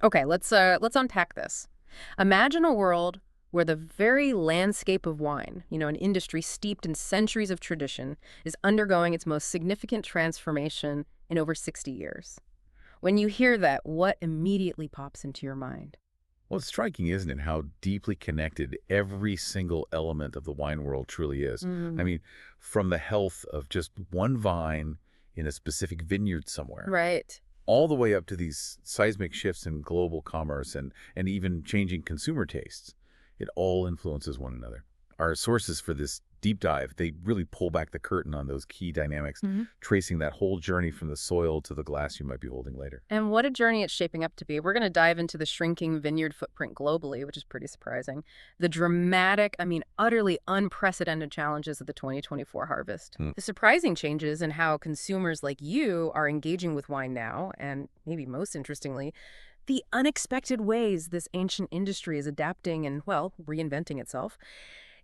Okay, let's unpack this. Imagine a world where the very landscape of wine, an industry steeped in centuries of tradition, is undergoing its most significant transformation in over 60 years. When you hear that, what immediately pops into your mind? Well, it's striking, isn't it, how deeply connected every single element of the wine world truly is. I Mm, mean, from the health of just one vine in a specific vineyard somewhere, right. all the way up to these seismic shifts in global commerce and even changing consumer tastes. It all influences one another. Our sources for this deep dive, they really pull back the curtain on those key dynamics, tracing that whole journey from the soil to the glass you might be holding later. And what a journey it's shaping up to be. We're going to dive into the shrinking vineyard footprint globally, which is pretty surprising. The dramatic, utterly unprecedented challenges of the 2024 harvest. Hmm. The surprising changes in how consumers like you are engaging with wine now, and maybe most interestingly, the unexpected ways this ancient industry is adapting and, well, reinventing itself.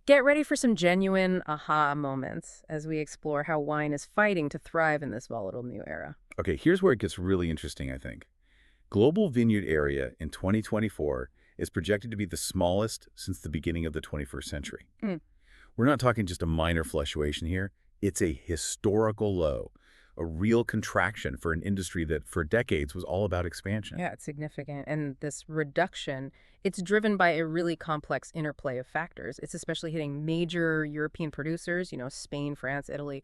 Get ready for some genuine aha moments as we explore how wine is fighting to thrive in this volatile new era. Okay, here's where it gets really interesting, I think. Global vineyard area in 2024 is projected to be the smallest since the beginning of the 21st century. Mm. We're not talking just a minor fluctuation here. It's a historical low, a real contraction for an industry that for decades was all about expansion. Yeah, it's significant. And this reduction, it's driven by a really complex interplay of factors. It's especially hitting major European producers, Spain, France, Italy.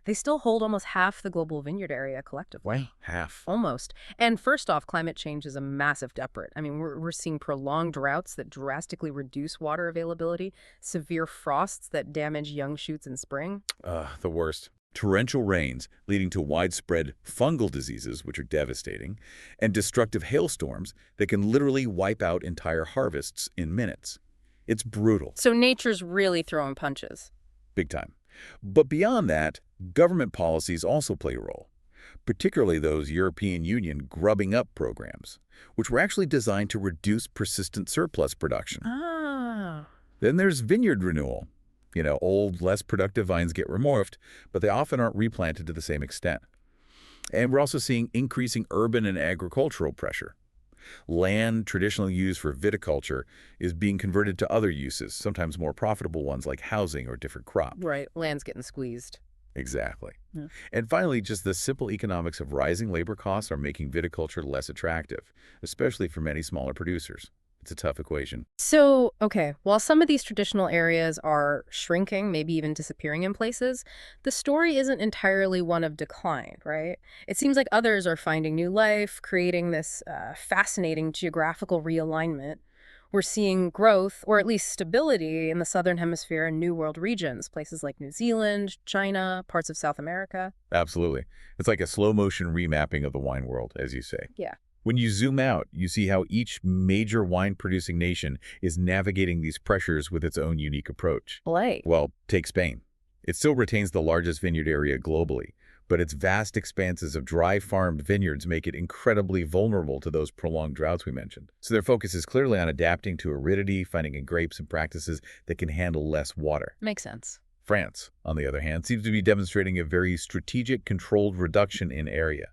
They still hold almost half the global vineyard area collectively. Wow, half. Almost. And first off, climate change is a massive deficit. We're seeing prolonged droughts that drastically reduce water availability, severe frosts that damage young shoots in spring. The worst. Torrential rains leading to widespread fungal diseases, which are devastating, and destructive hailstorms that can literally wipe out entire harvests in minutes. It's brutal, So nature's really throwing punches. big time. But beyond that, government policies also play a role, particularly those European Union grubbing up programs, which were actually designed to reduce persistent surplus production. Ah. Then there's vineyard renewal. Old, less productive vines get removed, but they often aren't replanted to the same extent. And we're also seeing increasing urban and agricultural pressure. Land traditionally used for viticulture is being converted to other uses, sometimes more profitable ones like housing or different crops. Right, land's getting squeezed. Exactly. Yeah. And finally, just the simple economics of rising labor costs are making viticulture less attractive, especially for many smaller producers. It's a tough equation. So, okay, while some of these traditional areas are shrinking, maybe even disappearing in places, the story isn't entirely one of decline, right? It seems like others are finding new life, creating this fascinating geographical realignment. We're seeing growth, or at least stability, in the Southern Hemisphere and New World regions, places like New Zealand, China, parts of South America. Absolutely. It's like a slow-motion remapping of the wine world, as you say. Yeah. When you zoom out, you see how each major wine-producing nation is navigating these pressures with its own unique approach. Blake. Well, take Spain. It still retains the largest vineyard area globally, but its vast expanses of dry farmed vineyards make it incredibly vulnerable to those prolonged droughts we mentioned. So their focus is clearly on adapting to aridity, finding in grapes and practices that can handle less water. Makes sense. France, on the other hand, seems to be demonstrating a very strategic, controlled reduction in area.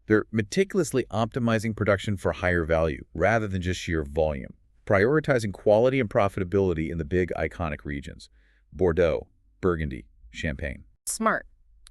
They're meticulously optimizing production for higher value rather than just sheer volume, prioritizing quality and profitability in the big iconic regions: Bordeaux, Burgundy, Champagne. Smart.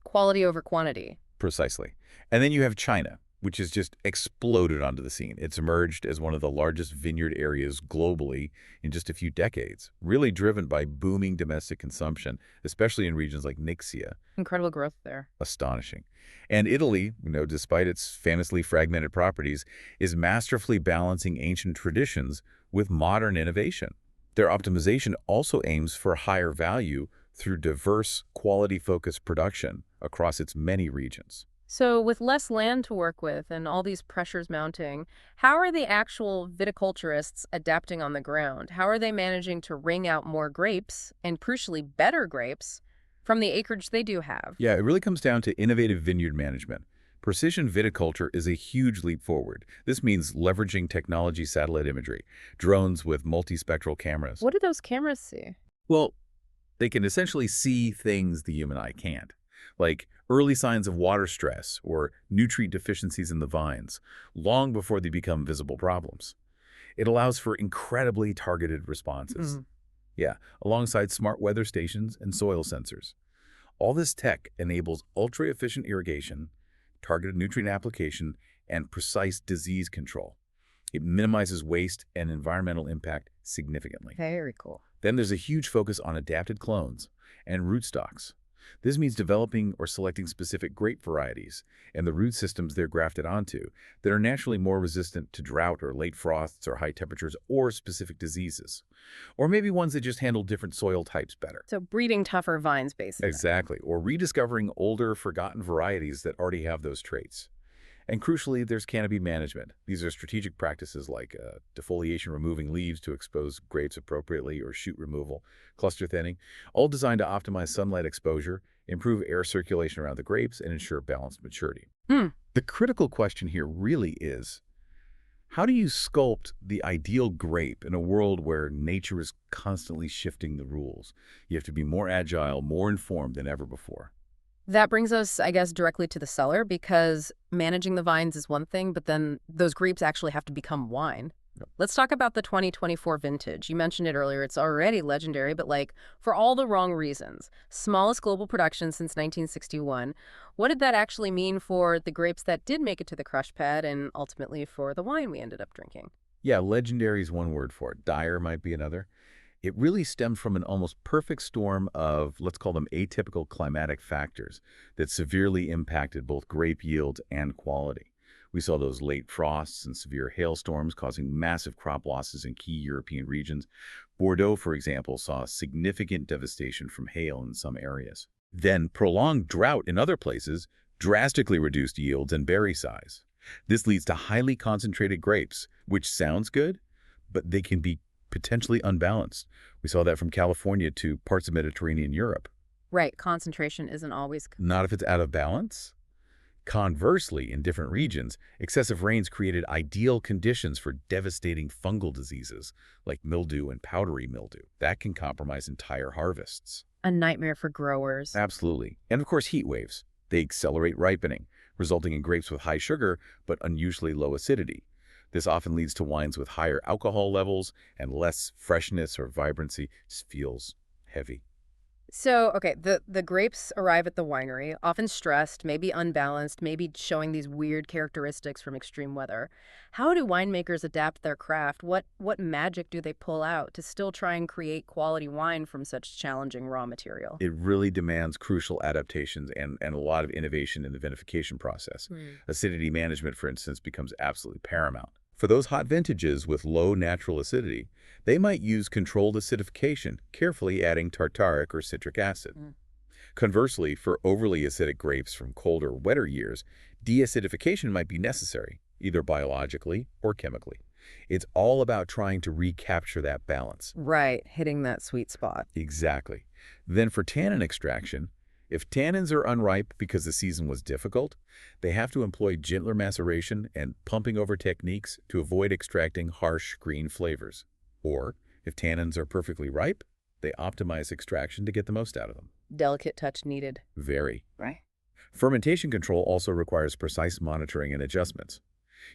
Quality over quantity. Precisely. And then you have China, which has just exploded onto the scene. It's emerged as one of the largest vineyard areas globally in just a few decades, really driven by booming domestic consumption, especially in regions like Nixia. Incredible growth there. Astonishing. And Italy, despite its famously fragmented properties, is masterfully balancing ancient traditions with modern innovation. Their optimization also aims for higher value through diverse, quality-focused production across its many regions. So with less land to work with and all these pressures mounting, how are the actual viticulturists adapting on the ground? How are they managing to wring out more grapes, and crucially better grapes, from the acreage they do have? Yeah, it really comes down to innovative vineyard management. Precision viticulture is a huge leap forward. This means leveraging technology satellite imagery, drones with multispectral cameras. What do those cameras see? Well, they can essentially see things the human eye can't, like early signs of water stress or nutrient deficiencies in the vines, long before they become visible problems. It allows for incredibly targeted responses. Mm. Yeah, alongside smart weather stations and soil sensors. All this tech enables ultra-efficient irrigation, targeted nutrient application, and precise disease control. It minimizes waste and environmental impact significantly. Very cool. Then there's a huge focus on adapted clones and rootstocks. This means developing or selecting specific grape varieties and the root systems they're grafted onto that are naturally more resistant to drought or late frosts or high temperatures or specific diseases. Or maybe ones that just handle different soil types better. So breeding tougher vines, basically. Exactly. Or rediscovering older, forgotten varieties that already have those traits. And crucially, there's canopy management. These are strategic practices like defoliation, removing leaves to expose grapes appropriately, or shoot removal, cluster thinning, all designed to optimize sunlight exposure, improve air circulation around the grapes, and ensure balanced maturity. Hmm. The critical question here really is, how do you sculpt the ideal grape in a world where nature is constantly shifting the rules? You have to be more agile, more informed than ever before. That brings us, I guess, directly to the cellar, because managing the vines is one thing, but then those grapes actually have to become wine. Yep. Let's talk about the 2024 vintage. You mentioned it earlier. It's already legendary, but like for all the wrong reasons. Smallest global production since 1961. What did that actually mean for the grapes that did make it to the crush pad and ultimately for the wine we ended up drinking? Yeah, legendary is one word for it. Dire might be another. It really stemmed from an almost perfect storm of, let's call them atypical climatic factors that severely impacted both grape yields and quality. We saw those late frosts and severe hailstorms causing massive crop losses in key European regions. Bordeaux, for example, saw significant devastation from hail in some areas. Then prolonged drought in other places drastically reduced yields and berry size. This leads to highly concentrated grapes, which sounds good, but they can be potentially unbalanced. We saw that from California to parts of Mediterranean Europe. Right, concentration isn't always... Not if it's out of balance. Conversely, in different regions, excessive rains created ideal conditions for devastating fungal diseases like mildew and powdery mildew. That can compromise entire harvests. A nightmare for growers. Absolutely. And of course, heat waves. They accelerate ripening, resulting in grapes with high sugar but unusually low acidity. This often leads to wines with higher alcohol levels and less freshness or vibrancy. Just feels heavy. So, okay, the grapes arrive at the winery, often stressed, maybe unbalanced, maybe showing these weird characteristics from extreme weather. How do winemakers adapt their craft? What magic do they pull out to still try and create quality wine from such challenging raw material? It really demands crucial adaptations and a lot of innovation in the vinification process. Acidity management, for instance, becomes absolutely paramount. For those hot vintages with low natural acidity, they might use controlled acidification, carefully adding tartaric or citric acid. Conversely, for overly acidic grapes from colder, wetter years, deacidification might be necessary, either biologically or chemically. It's all about trying to recapture that balance. Right, hitting that sweet spot. Exactly. Then for tannin extraction, if tannins are unripe because the season was difficult, they have to employ gentler maceration and pumping over techniques to avoid extracting harsh green flavors. Or, if tannins are perfectly ripe, they optimize extraction to get the most out of them. Delicate touch needed. Very. Right. Fermentation control also requires precise monitoring and adjustments.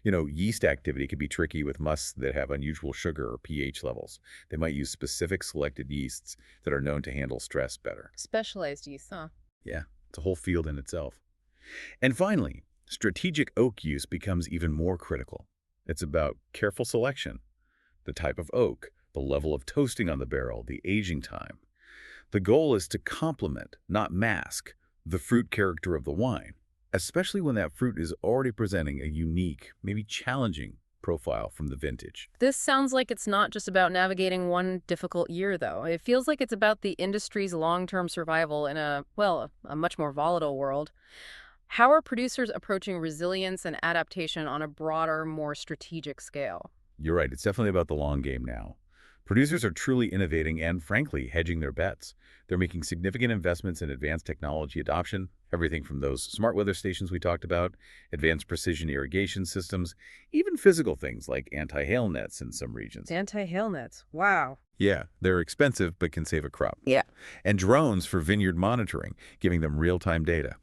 Yeast activity can be tricky with musts that have unusual sugar or pH levels. They might use specific selected yeasts that are known to handle stress better. Specialized yeast, huh? Yeah, it's a whole field in itself. And finally, strategic oak use becomes even more critical. It's about careful selection, the type of oak, the level of toasting on the barrel, the aging time. The goal is to complement, not mask, the fruit character of the wine, especially when that fruit is already presenting a unique, maybe challenging profile from the vintage. This sounds like it's not just about navigating one difficult year, though. It feels like it's about the industry's long-term survival in a much more volatile world. How are producers approaching resilience and adaptation on a broader, more strategic scale? You're right, it's definitely about the long game now. Producers are truly innovating and, frankly, hedging their bets. They're making significant investments in advanced technology adoption, everything from those smart weather stations we talked about, advanced precision irrigation systems, even physical things like anti-hail nets in some regions. Anti-hail nets. Wow. Yeah, they're expensive but can save a crop. Yeah. And drones for vineyard monitoring, giving them real-time data.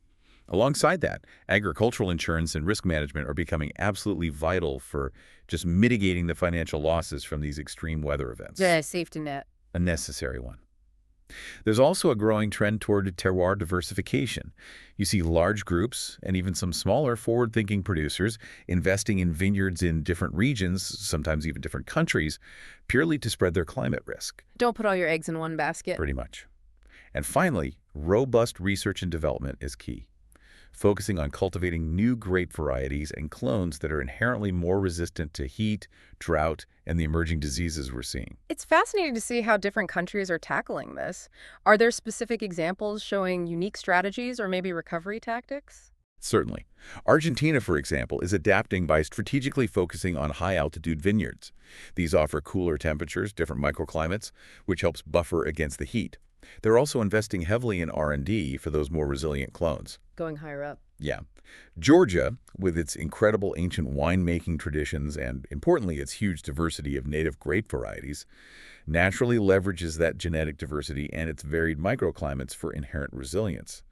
Alongside that, agricultural insurance and risk management are becoming absolutely vital for just mitigating the financial losses from these extreme weather events. Yeah, safety net. A necessary one. There's also a growing trend toward terroir diversification. You see large groups and even some smaller forward-thinking producers investing in vineyards in different regions, sometimes even different countries, purely to spread their climate risk, Don't put all your eggs in one basket. pretty much. And finally, robust research and development is key, focusing on cultivating new grape varieties and clones that are inherently more resistant to heat, drought, and the emerging diseases we're seeing. It's fascinating to see how different countries are tackling this. Are there specific examples showing unique strategies or maybe recovery tactics? Certainly. Argentina, for example, is adapting by strategically focusing on high-altitude vineyards. These offer cooler temperatures, different microclimates, which helps buffer against the heat. They're also investing heavily in R&D for those more resilient clones. Going higher up. Yeah. Georgia, with its incredible ancient winemaking traditions and, importantly, its huge diversity of native grape varieties, naturally leverages that genetic diversity and its varied microclimates for inherent resilience.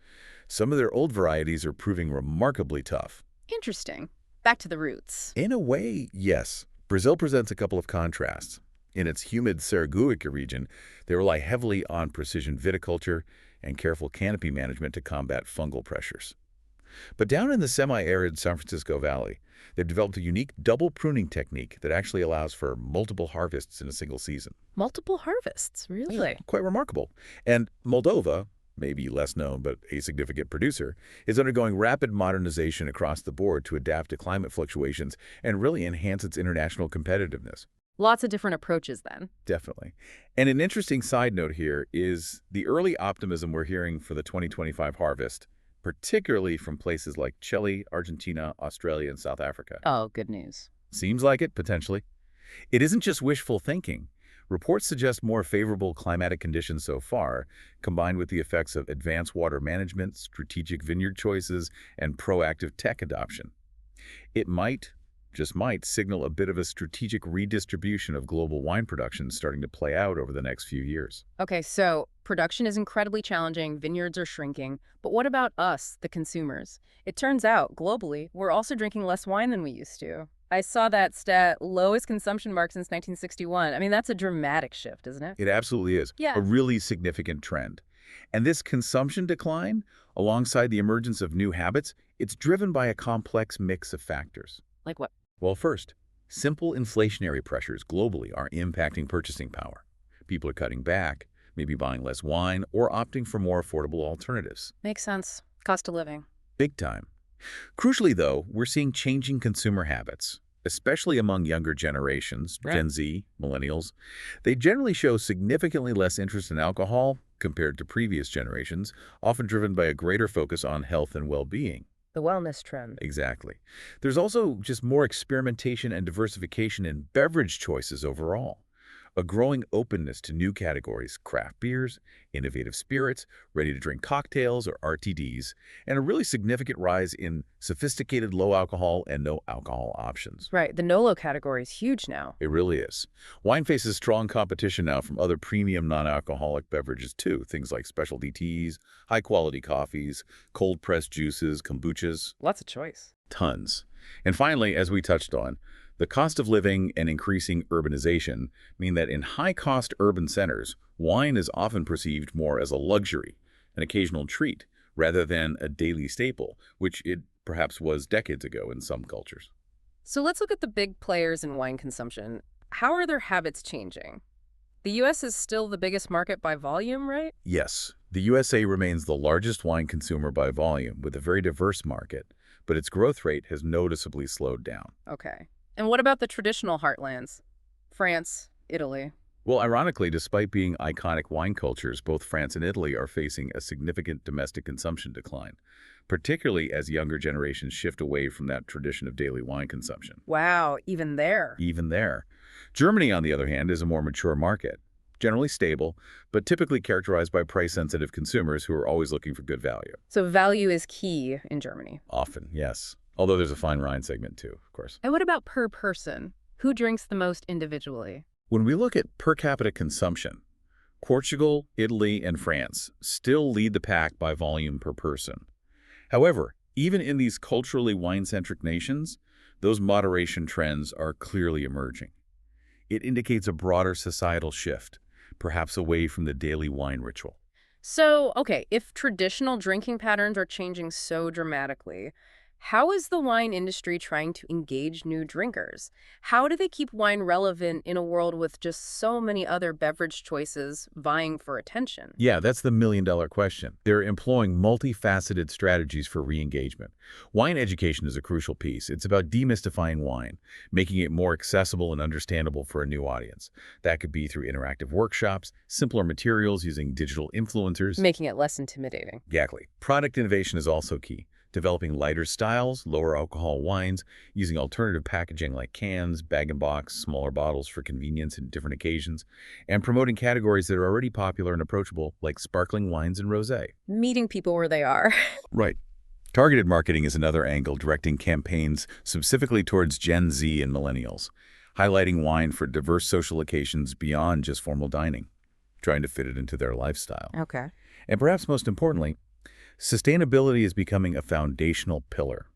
Some of their old varieties are proving remarkably tough. Interesting. Back to the roots. In a way, yes. Brazil presents a couple of contrasts. In its humid Sergipe region, they rely heavily on precision viticulture and careful canopy management to combat fungal pressures. But down in the semi-arid San Francisco Valley, they've developed a unique double pruning technique that actually allows for multiple harvests in a single season. Multiple harvests, really? Quite remarkable. And Moldova, maybe less known but a significant producer, is undergoing rapid modernization across the board to adapt to climate fluctuations and really enhance its international competitiveness. Lots of different approaches then. Definitely. And an interesting side note here is the early optimism we're hearing for the 2025 harvest, particularly from places like Chile, Argentina, Australia, and South Africa. Oh, good news. Seems like it, potentially. It isn't just wishful thinking. Reports suggest more favorable climatic conditions so far, combined with the effects of advanced water management, strategic vineyard choices, and proactive tech adoption. It might, just might, signal a bit of a strategic redistribution of global wine production starting to play out over the next few years. Okay, so production is incredibly challenging, vineyards are shrinking, but what about us, the consumers? It turns out, globally, we're also drinking less wine than we used to. I saw that stat, lowest consumption mark since 1961. I mean, that's a dramatic shift, isn't it? It absolutely is. Yeah. A really significant trend. And this consumption decline, alongside the emergence of new habits, it's driven by a complex mix of factors. Like what? Well, first, simple inflationary pressures globally are impacting purchasing power. People are cutting back, maybe buying less wine, or opting for more affordable alternatives. Makes sense. Cost of living. Big time. Crucially, though, we're seeing changing consumer habits, especially among younger generations, Right. Gen Z, millennials. They generally show significantly less interest in alcohol compared to previous generations, often driven by a greater focus on health and well-being. The wellness trend. Exactly. There's also just more experimentation and diversification in beverage choices overall. A growing openness to new categories, craft beers, innovative spirits, ready-to-drink cocktails or RTDs, and a really significant rise in sophisticated low-alcohol and no-alcohol options. Right, the NOLO category is huge now. It really is. Wine faces strong competition now from other premium non-alcoholic beverages too, things like specialty teas, high-quality coffees, cold-pressed juices, kombuchas. Lots of choice. Tons. And finally, as we touched on, the cost of living and increasing urbanization mean that in high-cost urban centers, wine is often perceived more as a luxury, an occasional treat, rather than a daily staple, which it perhaps was decades ago in some cultures. So let's look at the big players in wine consumption. How are their habits changing? The U.S. is still the biggest market by volume, right? Yes, the USA remains the largest wine consumer by volume with a very diverse market, but its growth rate has noticeably slowed down. Okay. And what about the traditional heartlands? France, Italy. Well, ironically, despite being iconic wine cultures, both France and Italy are facing a significant domestic consumption decline, particularly as younger generations shift away from that tradition of daily wine consumption. Wow, even there. Even there. Germany, on the other hand, is a more mature market, generally stable, but typically characterized by price-sensitive consumers who are always looking for good value. So value is key in Germany. Often, yes. Although there's a fine wine segment too, of course. And what about per person? Who drinks the most individually? When we look at per capita consumption, Portugal, Italy, and France still lead the pack by volume per person. However, even in these culturally wine-centric nations, those moderation trends are clearly emerging. It indicates a broader societal shift, perhaps away from the daily wine ritual. So, okay, if traditional drinking patterns are changing so dramatically, how is the wine industry trying to engage new drinkers? How do they keep wine relevant in a world with just so many other beverage choices vying for attention? Yeah, that's the million-dollar question. They're employing multifaceted strategies for re-engagement. Wine education is a crucial piece. It's about demystifying wine, making it more accessible and understandable for a new audience. That could be through interactive workshops, simpler materials using digital influencers. Making it less intimidating. Exactly. Product innovation is also key. Developing lighter styles, lower alcohol wines, using alternative packaging like cans, bag-and-box, smaller bottles for convenience and different occasions, and promoting categories that are already popular and approachable like sparkling wines and rosé. Meeting people where they are. Right. Targeted marketing is another angle, directing campaigns specifically towards Gen Z and millennials, highlighting wine for diverse social occasions beyond just formal dining, trying to fit it into their lifestyle. Okay. And perhaps most importantly, sustainability is becoming a foundational pillar.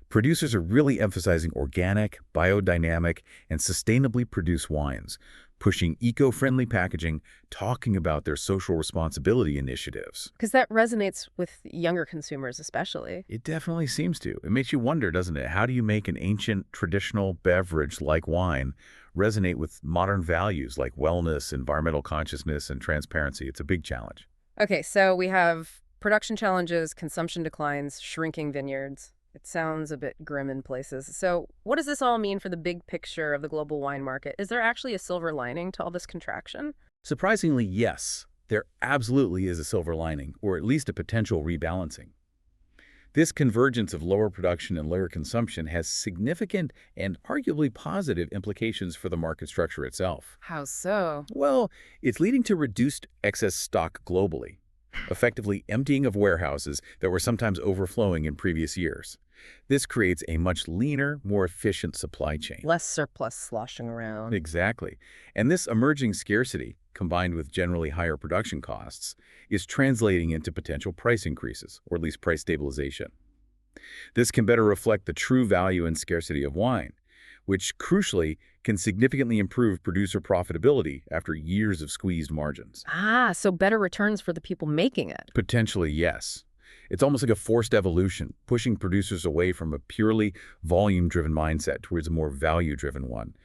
Producers are really emphasizing organic, biodynamic, and sustainably produced wines, pushing eco-friendly packaging, talking about their social responsibility initiatives. Because that resonates with younger consumers especially. It definitely seems to. It makes you wonder, doesn't it? How do you make an ancient, traditional beverage like wine resonate with modern values like wellness, environmental consciousness, and transparency? It's a big challenge. Okay, so we have production challenges, consumption declines, shrinking vineyards. It sounds a bit grim in places. So what does this all mean for the big picture of the global wine market? Is there actually a silver lining to all this contraction? Surprisingly, yes, there absolutely is a silver lining, or at least a potential rebalancing. This convergence of lower production and lower consumption has significant and arguably positive implications for the market structure itself. How so? Well, it's leading to reduced excess stock globally, effectively emptying of warehouses that were sometimes overflowing in previous years. This creates a much leaner, more efficient supply chain. Less surplus sloshing around. Exactly. And this emerging scarcity, combined with generally higher production costs, is translating into potential price increases, or at least price stabilization. This can better reflect the true value and scarcity of wine, which crucially can significantly improve producer profitability after years of squeezed margins. Ah, so better returns for the people making it. Potentially, yes. It's almost like a forced evolution, pushing producers away from a purely volume-driven mindset towards a more value-driven one.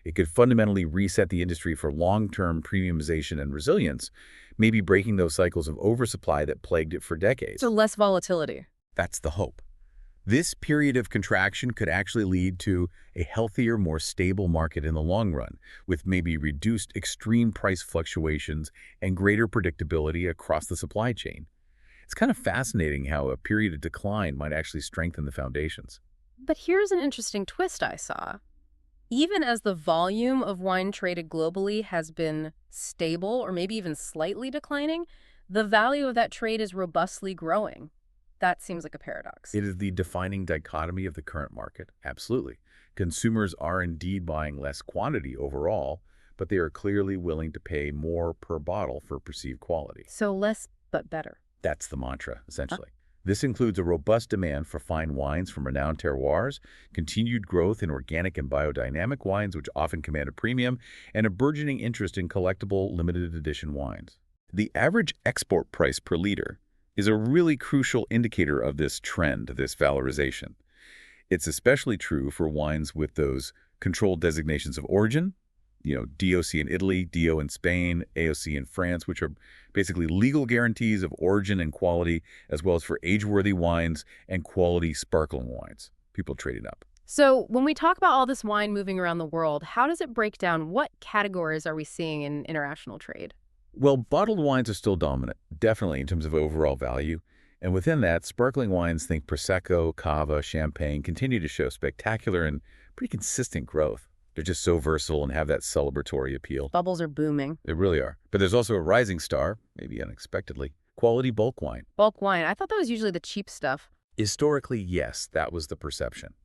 It could fundamentally reset the industry for long-term premiumization and resilience, maybe breaking those cycles of oversupply that plagued it for decades. So less volatility. That's the hope. This period of contraction could actually lead to a healthier, more stable market in the long run, with maybe reduced extreme price fluctuations and greater predictability across the supply chain. It's kind of fascinating how a period of decline might actually strengthen the foundations. But here's an interesting twist I saw. Even as the volume of wine traded globally has been stable or maybe even slightly declining, the value of that trade is robustly growing. That seems like a paradox. It is the defining dichotomy of the current market, absolutely. Consumers are indeed buying less quantity overall, but they are clearly willing to pay more per bottle for perceived quality. So less but better. That's the mantra, essentially. This includes a robust demand for fine wines from renowned terroirs, continued growth in organic and biodynamic wines, which often command a premium, and a burgeoning interest in collectible limited edition wines. The average export price per liter is a really crucial indicator of this trend, this valorization. It's especially true for wines with those controlled designations of origin, DOC in Italy, DO in Spain, AOC in France, which are basically legal guarantees of origin and quality, as well as for age-worthy wines and quality sparkling wines. People trading up. So when we talk about all this wine moving around the world, how does it break down? What categories are we seeing in international trade? Well, bottled wines are still dominant, definitely in terms of overall value. And within that, sparkling wines, think Prosecco, Cava, Champagne, continue to show spectacular and pretty consistent growth. They're just so versatile and have that celebratory appeal. Bubbles are booming. They really are. But there's also a rising star, maybe unexpectedly, quality bulk wine. Bulk wine. I thought that was usually the cheap stuff. Historically, yes, that was the perception.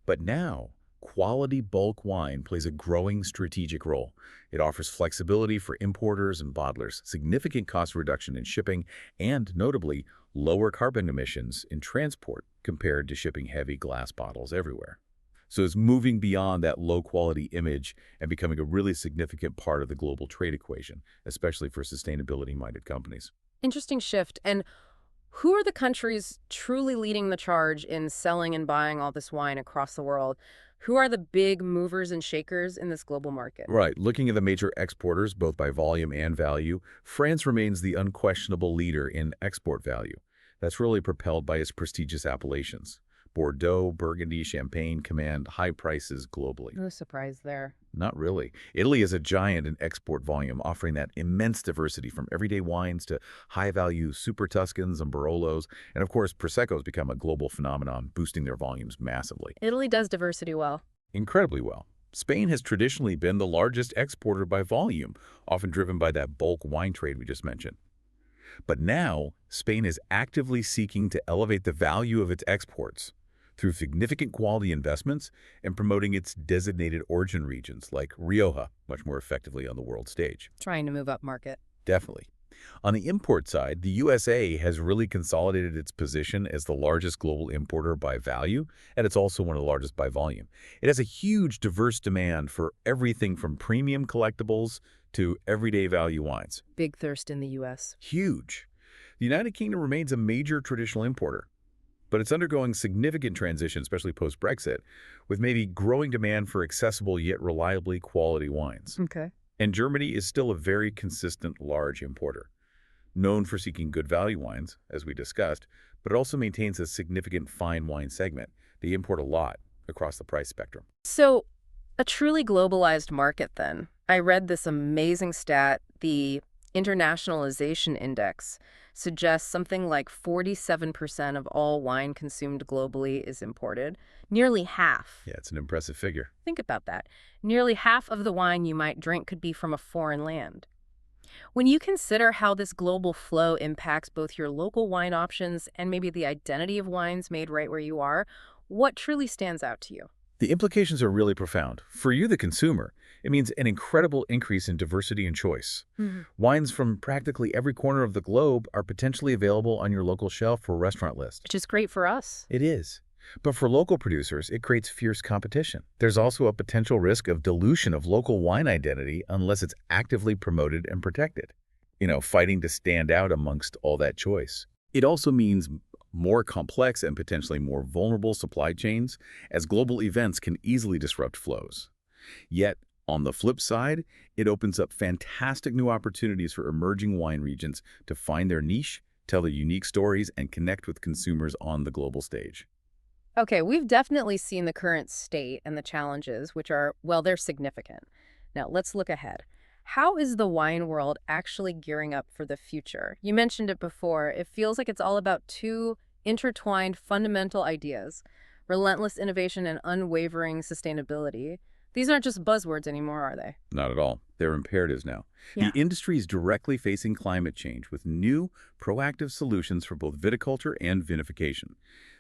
But now, Quality bulk wine plays a growing strategic role. It offers flexibility for importers and bottlers, significant cost reduction in shipping, and notably, lower carbon emissions in transport compared to shipping heavy glass bottles everywhere. So it's moving beyond that low-quality image and becoming a really significant part of the global trade equation, especially for sustainability-minded companies. Interesting shift. And who are the countries truly leading the charge in selling and buying all this wine across the world? Who are the big movers and shakers in this global market? Right. Looking at the major exporters, both by volume and value, France remains the unquestionable leader in export value. That's really propelled by its prestigious appellations. Bordeaux, Burgundy, Champagne command high prices globally. No surprise there. Not really. Italy is a giant in export volume, offering that immense diversity from everyday wines to high-value Super Tuscans and Barolos. And of course, Prosecco's become a global phenomenon, boosting their volumes massively. Italy does diversity well. Incredibly well. Spain has traditionally been the largest exporter by volume, often driven by that bulk wine trade we just mentioned. But now, Spain is actively seeking to elevate the value of its exports through significant quality investments and promoting its designated origin regions like Rioja much more effectively on the world stage. Trying to move up market. Definitely. On the import side, the USA has really consolidated its position as the largest global importer by value, and it's also one of the largest by volume. It has a huge, diverse demand for everything from premium collectibles to everyday value wines. Big thirst in the U.S. Huge. The United Kingdom remains a major traditional importer, but it's undergoing significant transition, especially post-Brexit, with maybe growing demand for accessible yet reliably quality wines. Okay. And Germany is still a very consistent large importer, known for seeking good value wines, as we discussed, but it also maintains a significant fine wine segment. They import a lot across the price spectrum. So, a truly globalized market then. I read this amazing stat, the Internationalization Index suggests something like 47% of all wine consumed globally is imported. Nearly half. Yeah, it's an impressive figure. Think about that. Nearly half of the wine you might drink could be from a foreign land. When you consider how this global flow impacts both your local wine options and maybe the identity of wines made right where you are, what truly stands out to you? The implications are really profound. For you, the consumer, it means an incredible increase in diversity and choice. Wines from practically every corner of the globe are potentially available on your local shelf or restaurant list. Which is great for us. It is. But for local producers, it creates fierce competition. There's also a potential risk of dilution of local wine identity unless it's actively promoted and protected. Fighting to stand out amongst all that choice. It also means more complex and potentially more vulnerable supply chains, as global events can easily disrupt flows. Yet, on the flip side, it opens up fantastic new opportunities for emerging wine regions to find their niche, tell their unique stories, and connect with consumers on the global stage. Okay, we've definitely seen the current state and the challenges, which are, well, they're significant. Now, let's look ahead. How is the wine world actually gearing up for the future? You mentioned it before. It feels like it's all about two intertwined fundamental ideas, relentless innovation and unwavering sustainability. These aren't just buzzwords anymore, are they? Not at all. They're imperatives now. Yeah. The industry is directly facing climate change with new, proactive solutions for both viticulture and vinification.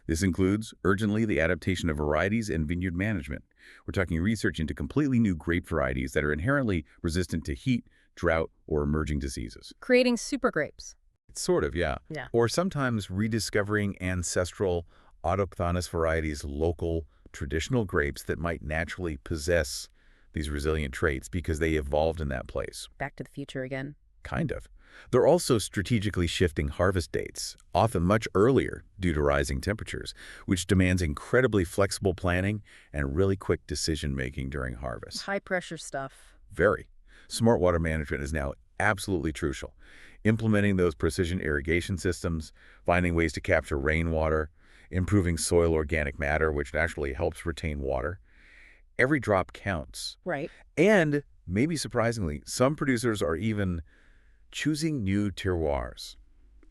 This includes, urgently, the adaptation of varieties and vineyard management. We're talking research into completely new grape varieties that are inherently resistant to heat, drought, or emerging diseases. Creating super grapes. Sort of, yeah. Yeah. Or sometimes rediscovering ancestral, autochthonous varieties, local, traditional grapes that might naturally possess these resilient traits because they evolved in that place. Back to the future again. Kind of. They're also strategically shifting harvest dates, often much earlier due to rising temperatures, which demands incredibly flexible planning and really quick decision-making during harvest. High-pressure stuff. Very. Smart water management is now absolutely crucial. Implementing those precision irrigation systems, finding ways to capture rainwater, improving soil organic matter, which naturally helps retain water. Every drop counts. Right. And, maybe surprisingly, some producers are even choosing new terroirs,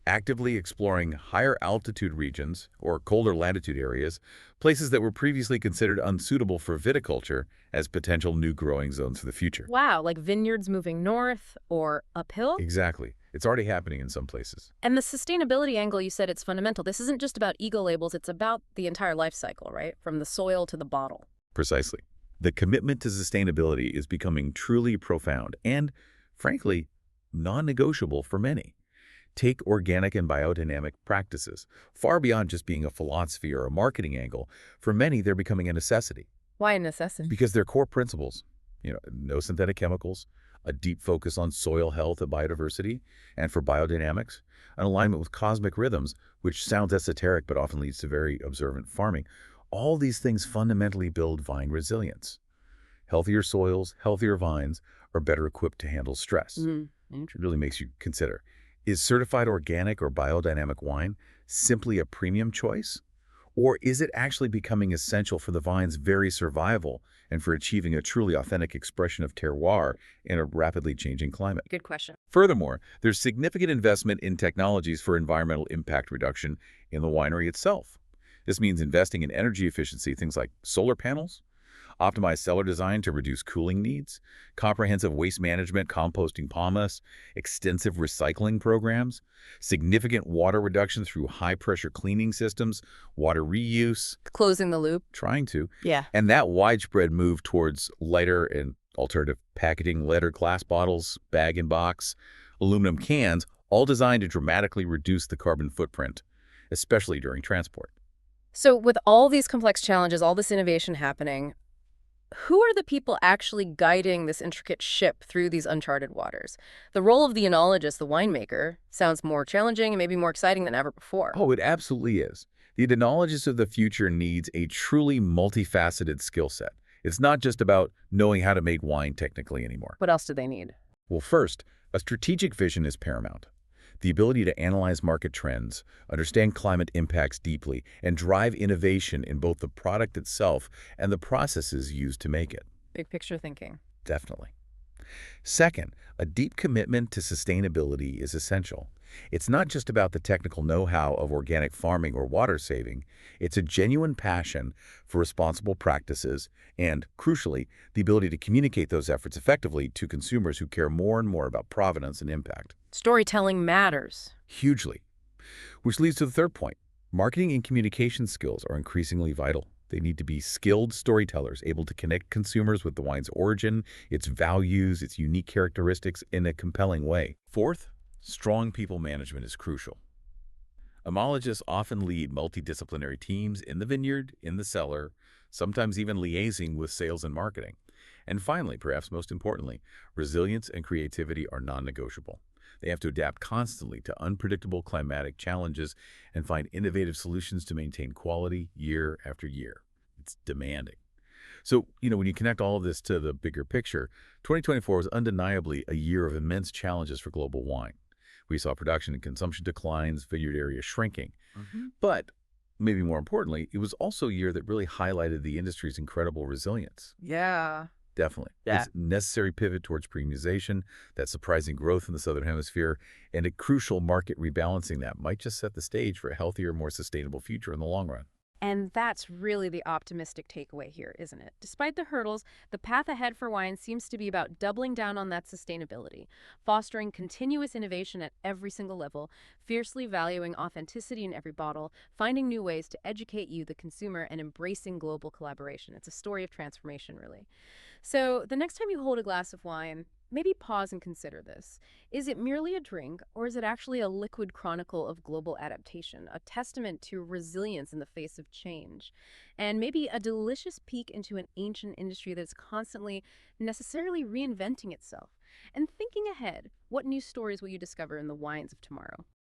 actively exploring higher altitude regions or colder latitude areas, places that were previously considered unsuitable for viticulture as potential new growing zones for the future. Wow, like vineyards moving north or uphill? Exactly. It's already happening in some places. And the sustainability angle, you said it's fundamental. This isn't just about eco labels, it's about the entire life cycle, right? From the soil to the bottle. Precisely. The commitment to sustainability is becoming truly profound and, frankly, non-negotiable for many. Take organic and biodynamic practices. Far beyond just being a philosophy or a marketing angle, for many, they're becoming a necessity Why a necessity? because they're core principles. No synthetic chemicals, a deep focus on soil health and biodiversity, and for biodynamics, an alignment with cosmic rhythms, which sounds esoteric but often leads to very observant farming. All these things fundamentally build vine resilience. Healthier soils, healthier vines are better equipped to handle stress. It really makes you consider, is certified organic or biodynamic wine simply a premium choice? Or is it actually becoming essential for the vine's very survival and for achieving a truly authentic expression of terroir in a rapidly changing climate? Good question. Furthermore, there's significant investment in technologies for environmental impact reduction in the winery itself. This means investing in energy efficiency, things like solar panels, optimized cellar design to reduce cooling needs, comprehensive waste management, composting pomace, extensive recycling programs, significant water reduction through high-pressure cleaning systems, water reuse, Closing the loop. trying to, Yeah. and that widespread move towards lighter and alternative packaging, leaded glass bottles, bag-in-box, aluminum cans, all designed to dramatically reduce the carbon footprint, especially during transport. So with all these complex challenges, all this innovation happening, who are the people actually guiding this intricate ship through these uncharted waters? The role of the enologist, the winemaker, sounds more challenging and maybe more exciting than ever before. Oh, it absolutely is. The enologist of the future needs a truly multifaceted skill set. It's not just about knowing how to make wine technically anymore. What else do they need? Well, first, a strategic vision is paramount. The ability to analyze market trends, understand climate impacts deeply, and drive innovation in both the product itself and the processes used to make it. Big picture thinking. Definitely. Second, a deep commitment to sustainability is essential. It's not just about the technical know-how of organic farming or water saving. It's a genuine passion for responsible practices and, crucially, the ability to communicate those efforts effectively to consumers who care more and more about provenance and impact. Storytelling matters. Hugely. Which leads to the third point. Marketing and communication skills are increasingly vital. They need to be skilled storytellers, able to connect consumers with the wine's origin, its values, its unique characteristics in a compelling way. Fourth, strong people management is crucial. Enologists often lead multidisciplinary teams in the vineyard, in the cellar, sometimes even liaising with sales and marketing. And finally, perhaps most importantly, resilience and creativity are non-negotiable. They have to adapt constantly to unpredictable climatic challenges and find innovative solutions to maintain quality year after year. It's demanding. So, when you connect all of this to the bigger picture, 2024 was undeniably a year of immense challenges for global wine. We saw production and consumption declines, vineyard area shrinking. But maybe more importantly, it was also a year that really highlighted the industry's incredible resilience. Yeah. Definitely. Yeah. Its necessary pivot towards premiumization, that surprising growth in the Southern Hemisphere, and a crucial market rebalancing that might just set the stage for a healthier, more sustainable future in the long run. And that's really the optimistic takeaway here, isn't it? Despite the hurdles, the path ahead for wine seems to be about doubling down on that sustainability, fostering continuous innovation at every single level, fiercely valuing authenticity in every bottle, finding new ways to educate you, the consumer, and embracing global collaboration. It's a story of transformation, really. So the next time you hold a glass of wine, maybe pause and consider this. Is it merely a drink, or is it actually a liquid chronicle of global adaptation, a testament to resilience in the face of change, and maybe a delicious peek into an ancient industry that's constantly, necessarily reinventing itself? And thinking ahead, what new stories will you discover in the wines of tomorrow?